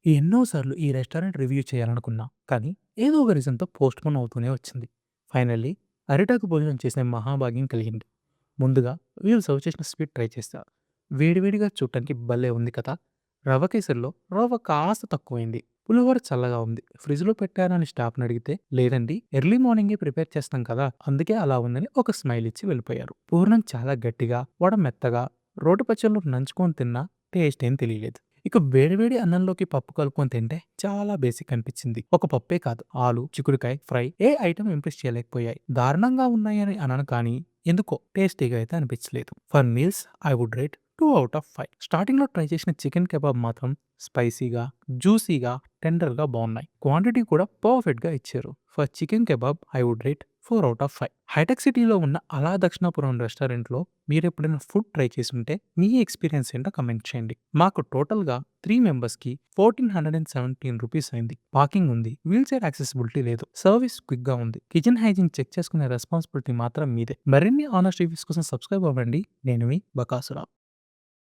ఎన్నోసార్లు ఈ restaurant review చేయాలనుకున్నా, కానీ ఏదో ఒక రీజన్‌తో పోస్ట్‌పోన్ అవుతూనే వచ్చింది. ఫైనల్లీ అరిటాకు భోజనం చేసే మహాభాగ్యం కలిగింది. ముందుగా వీళ్ళు సర్వ్ చేసిన స్వీట్ ట్రై చేశా. వేడివేడిగా చూడటానికి భలే ఉంది కదా! రవ్వ కేసరిలో రవ్వ కాస్త తక్కువైంది. పులిహోర చల్లగా ఉంది. ఫ్రిడ్జ్‌లో పెట్టారా అని స్టాఫ్‌ని అడిగితే, లేదండి ఎర్లీ మార్నింగే ప్రిపేర్ చేస్తాం కదా! అందుకే అలా ఉందని ఒక స్మైల్ ఇచ్చి వెళ్ళిపోయారు. పూర్ణం చాలా గట్టిగా, వడ మెత్తగా, రోటి పచ్చడిలో నంచుకొని తిన్నా టేస్ట్ ఏం తెలియలేదు. ఇక వేడివేడి అన్నంలోకి పప్పు కలుపుకొని తింటే చాలా బేసిక్ అనిపించింది. ఒక పప్పే కాదు, ఆలు, చిక్కుడుకాయ ఫ్రై ఏ ఐటెమ్ ఇంప్రెస్ చేయలేకపోయాయి. దారుణంగా ఉన్నాయని అనను కానీ, ఎందుకో టేస్టీగా అయితే అనిపించలేదు. For meals I would rate 2 out of 5. స్టార్టింగ్‌లో ట్రై చేసిన చికెన్ కబాబ్ మాత్రం స్పైసీగా, జ్యూసీగా, టెండర్‌గా బావున్నాయి. క్వాంటిటీ కూడా పర్ఫెక్ట్‌గా ఇచ్చారు. For chicken kebab I would rate 4 out of 5. Hitec సిటీలో ఉన్న అలా దక్షిణాపురం రెస్టారెంట్‌లో మీరెప్పుడైనా ఫుడ్ ట్రై చేసుంటే మీ ఎక్స్‌పీరియన్స్ ఏంటో కమెంట్ చేయండి. మాకు టోటల్‌గా 3 మెంబర్స్‌కి రూ. 1417 అయింది. పార్కింగ్ ఉంది. వీల్‌చైర్ యాక్సెసిబిలిటీ లేదు. సర్వీస్ క్విక్‌గా ఉంది. కిచెన్ హైజీన్ చెక్ చేసుకునే రెస్పాన్సిబిలిటీ మాత్రం మీదే. మరిన్ని ఆనెస్ట్ రివ్యూస్ కోసం సబ్స్క్రైబ్ అవ్వండి. నేను మీ బకాసుర.